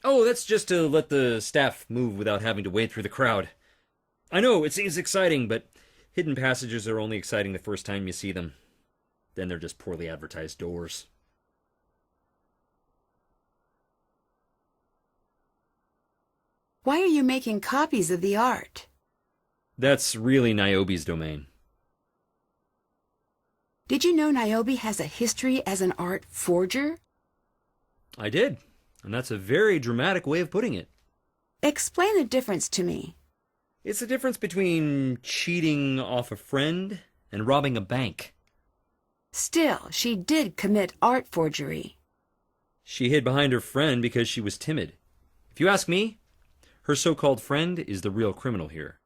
Oh, that's just to let the staff move without having to wade through the crowd. I know, it seems exciting, but hidden passages are only exciting the first time you see them. Then they're just poorly advertised doors. Why are you making copies of the art? That's really Niobe's domain. Did you know Niobe has a history as an art forger? I did, and that's a very dramatic way of putting it. Explain the difference to me. It's the difference between cheating off a friend and robbing a bank. Still, she did commit art forgery. She hid behind her friend because she was timid. If you ask me, her so-called friend is the real criminal here,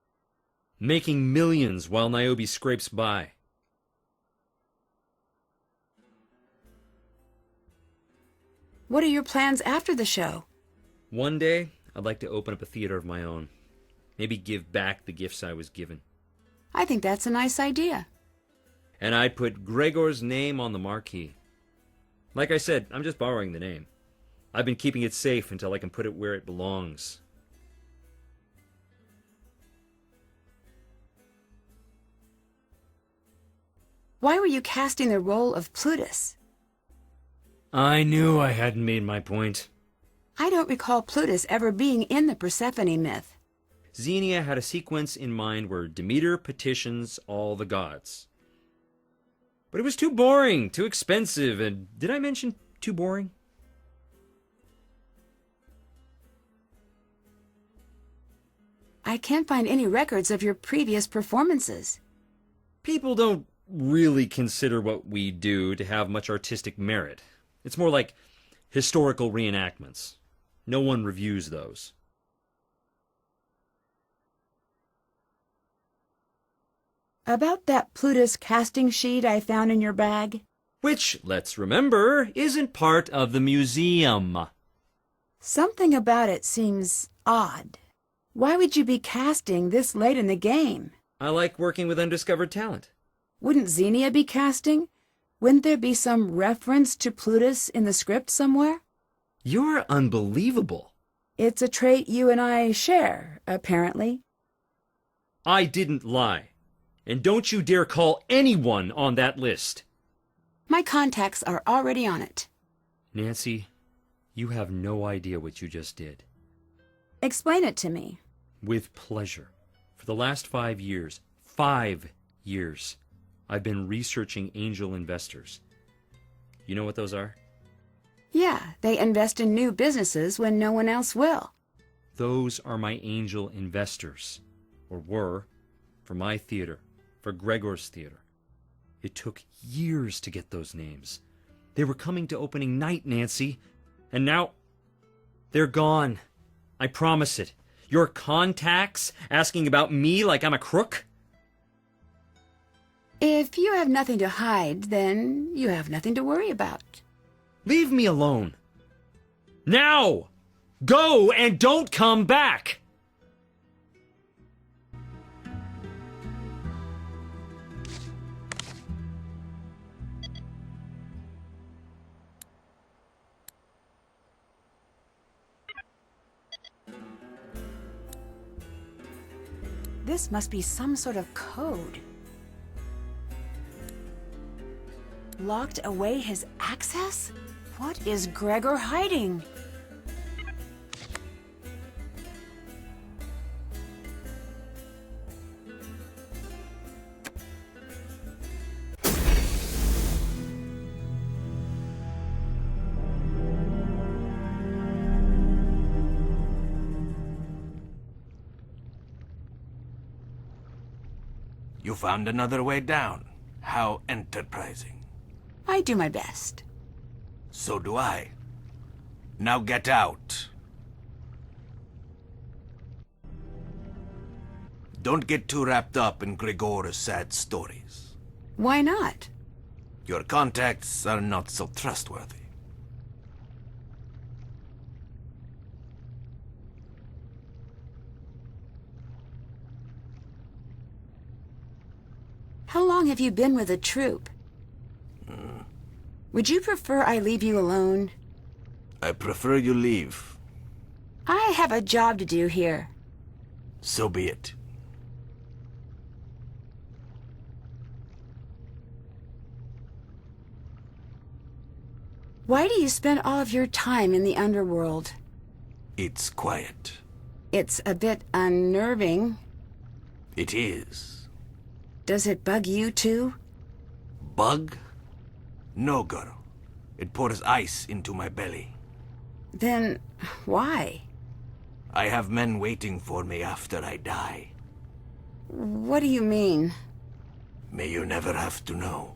making millions while Niobe scrapes by. What are your plans after the show? One day, I'd like to open up a theater of my own. Maybe give back the gifts I was given. I think that's a nice idea. And I'd put Gregor's name on the marquee. Like I said, I'm just borrowing the name. I've been keeping it safe until I can put it where it belongs. Why were you casting the role of Plutus? I knew I hadn't made my point. I don't recall Plutus ever being in the Persephone myth. Xenia had a sequence in mind where Demeter petitions all the gods. But it was too boring, too expensive, and did I mention too boring? I can't find any records of your previous performances. People don't really consider what we do to have much artistic merit. It's more like historical reenactments. No one reviews those. About that Plutus casting sheet I found in your bag? Which, let's remember, isn't part of the museum. Something about it seems odd. Why would you be casting this late in the game? I like working with undiscovered talent. Wouldn't Xenia be casting? Wouldn't there be some reference to Plutus in the script somewhere? You're unbelievable. It's a trait you and I share, apparently. I didn't lie. And don't you dare call anyone on that list. My contacts are already on it. Nancy, you have no idea what you just did. Explain it to me. With pleasure. For the last 5 years, I've been researching angel investors. You know what those are? Yeah, they invest in new businesses when no one else will. Those are my angel investors. Or were. For my theater. For Gregor's theater. It took years to get those names. They were coming to opening night, Nancy. And now, they're gone. I promise it. Your contacts asking about me like I'm a crook? If you have nothing to hide, then you have nothing to worry about. Leave me alone. Now! Go and don't come back! This must be some sort of code. Locked away his access? What is Gregor hiding? You found another way down. How enterprising. I do my best. So do I. Now get out. Don't get too wrapped up in Gregor's sad stories. Why not? Your contacts are not so trustworthy. How long have you been with the troupe? Would you prefer I leave you alone? I prefer you leave. I have a job to do here. So be it. Why do you spend all of your time in the underworld? It's quiet. It's a bit unnerving. It is. Does it bug you too? Bug? No, girl. It pours ice into my belly. Then why? I have men waiting for me after I die. What do you mean? May you never have to know.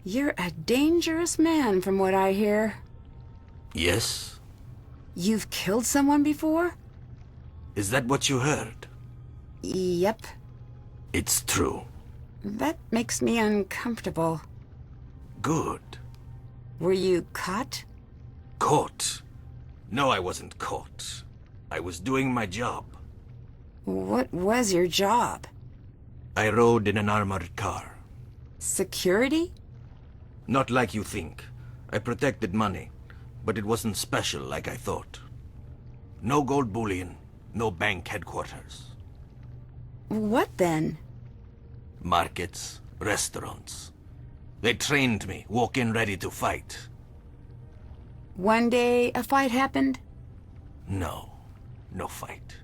You're a dangerous man from what I hear. Yes? You've killed someone before? Is that what you heard? Yep. It's true. That makes me uncomfortable. Good. Were you caught? Caught? No, I wasn't caught. I was doing my job. What was your job? I rode in an armored car. Security? Not like you think. I protected money, but it wasn't special like I thought. No gold bullion, no bank headquarters. What then? Markets, restaurants. They trained me, walk in ready to fight. One day a fight happened? No, no fight.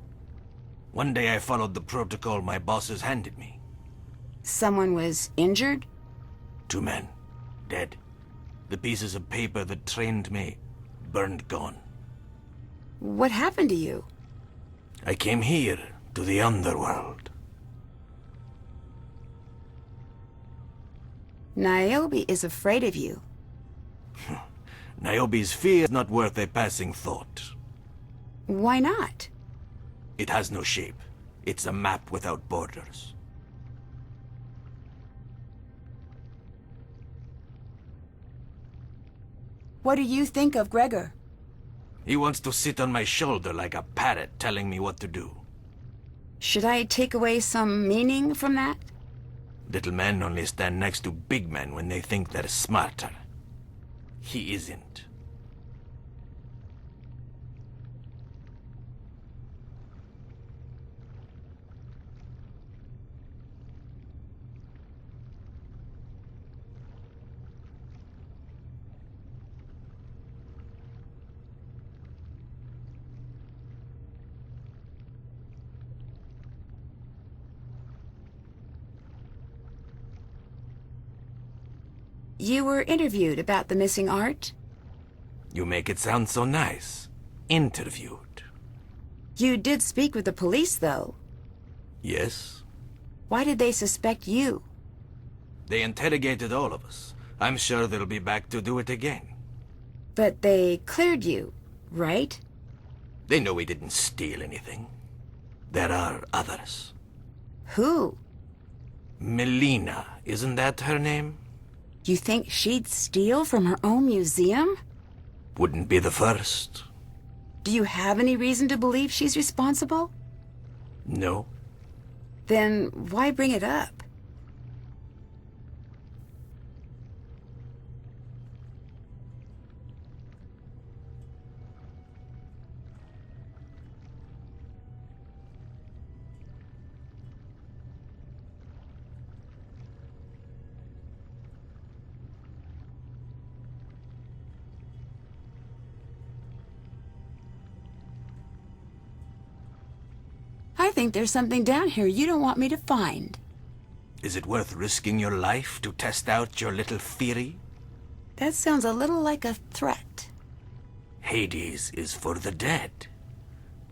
One day I followed the protocol my bosses handed me. Someone was injured? 2 men, dead. The pieces of paper that trained me, burned gone. What happened to you? I came here, to the underworld. Niobe is afraid of you. Niobe's fear is not worth a passing thought. Why not? It has no shape. It's a map without borders. What do you think of Gregor? He wants to sit on my shoulder like a parrot telling me what to do. Should I take away some meaning from that? Little men only stand next to big men when they think they're smarter. He isn't. You were interviewed about the missing art? You make it sound so nice. Interviewed. You did speak with the police, though. Yes? Why did they suspect you? They interrogated all of us. I'm sure they'll be back to do it again. But they cleared you, right? They know we didn't steal anything. There are others. Who? Melina, isn't that her name? You think she'd steal from her own museum? Wouldn't be the first. Do you have any reason to believe she's responsible? No. Then why bring it up? I think there's something down here you don't want me to find. Is it worth risking your life to test out your little theory? That sounds a little like a threat. Hades is for the dead.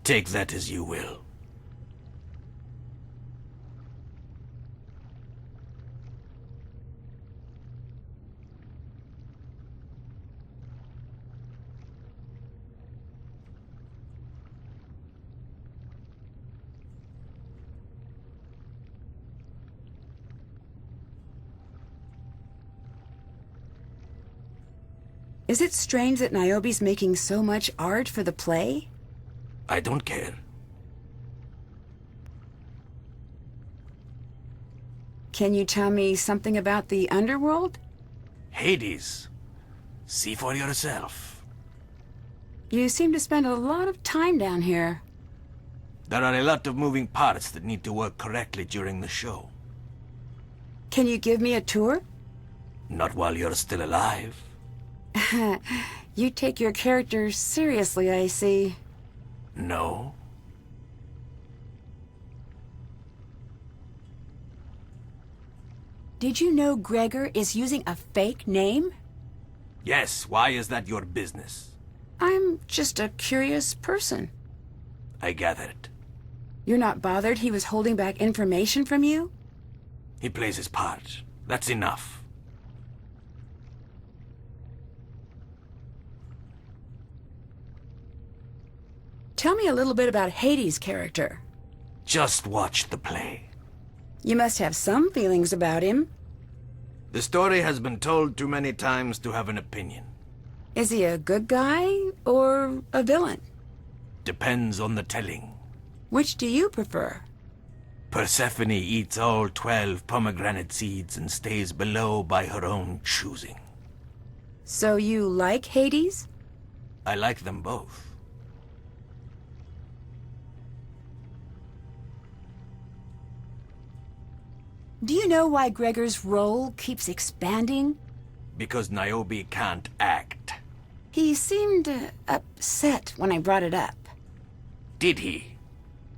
Take that as you will. Is it strange that Niobe's making so much art for the play? I don't care. Can you tell me something about the underworld? Hades. See for yourself. You seem to spend a lot of time down here. There are a lot of moving parts that need to work correctly during the show. Can you give me a tour? Not while you're still alive. You take your character seriously, I see. No. Did you know Gregor is using a fake name? Yes, why is that your business? I'm just a curious person. I gathered. You're not bothered he was holding back information from you? He plays his part. That's enough. Tell me a little bit about Hades' character. Just watch the play. You must have some feelings about him. The story has been told too many times to have an opinion. Is he a good guy or a villain? Depends on the telling. Which do you prefer? Persephone eats all 12 pomegranate seeds and stays below by her own choosing. So you like Hades? I like them both. Do you know why Gregor's role keeps expanding? Because Niobe can't act. He seemed upset when I brought it up. Did he?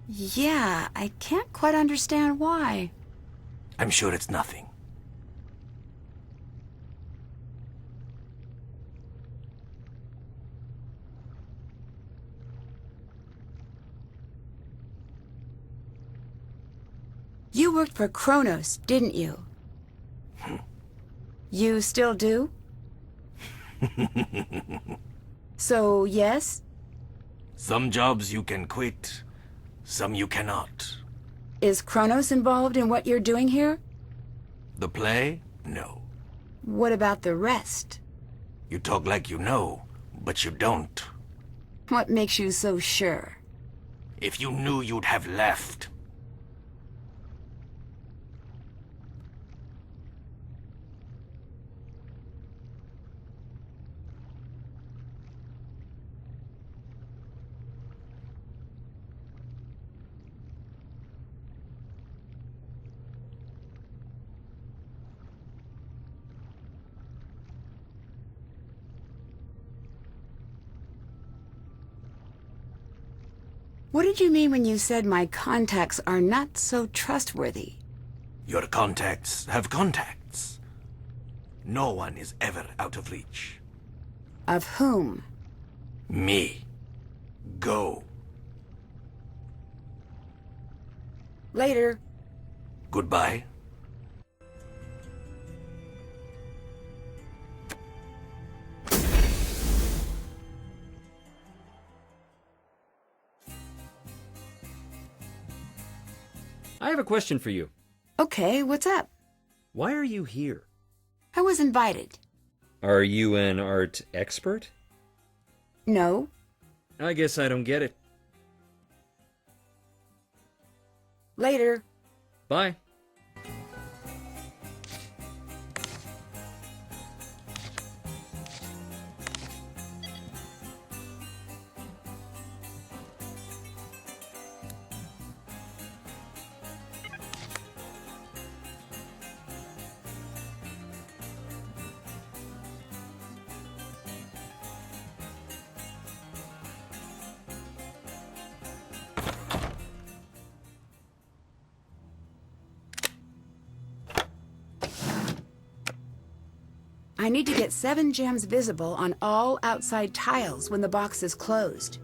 Yeah, I can't quite understand why. I'm sure it's nothing. You worked for Kronos, didn't you? You still do? So, yes? Some jobs you can quit, some you cannot. Is Kronos involved in what you're doing here? The play? No. What about the rest? You talk like you know, but you don't. What makes you so sure? If you knew, you'd have left. What did you mean when you said my contacts are not so trustworthy? Your contacts have contacts. No one is ever out of reach. Of whom? Me. Go. Later. Goodbye. I have a question for you. Okay, what's up? Why are you here? I was invited. Are you an art expert? No. I guess I don't get it. Later. Bye. I need to get 7 gems visible on all outside tiles when the box is closed.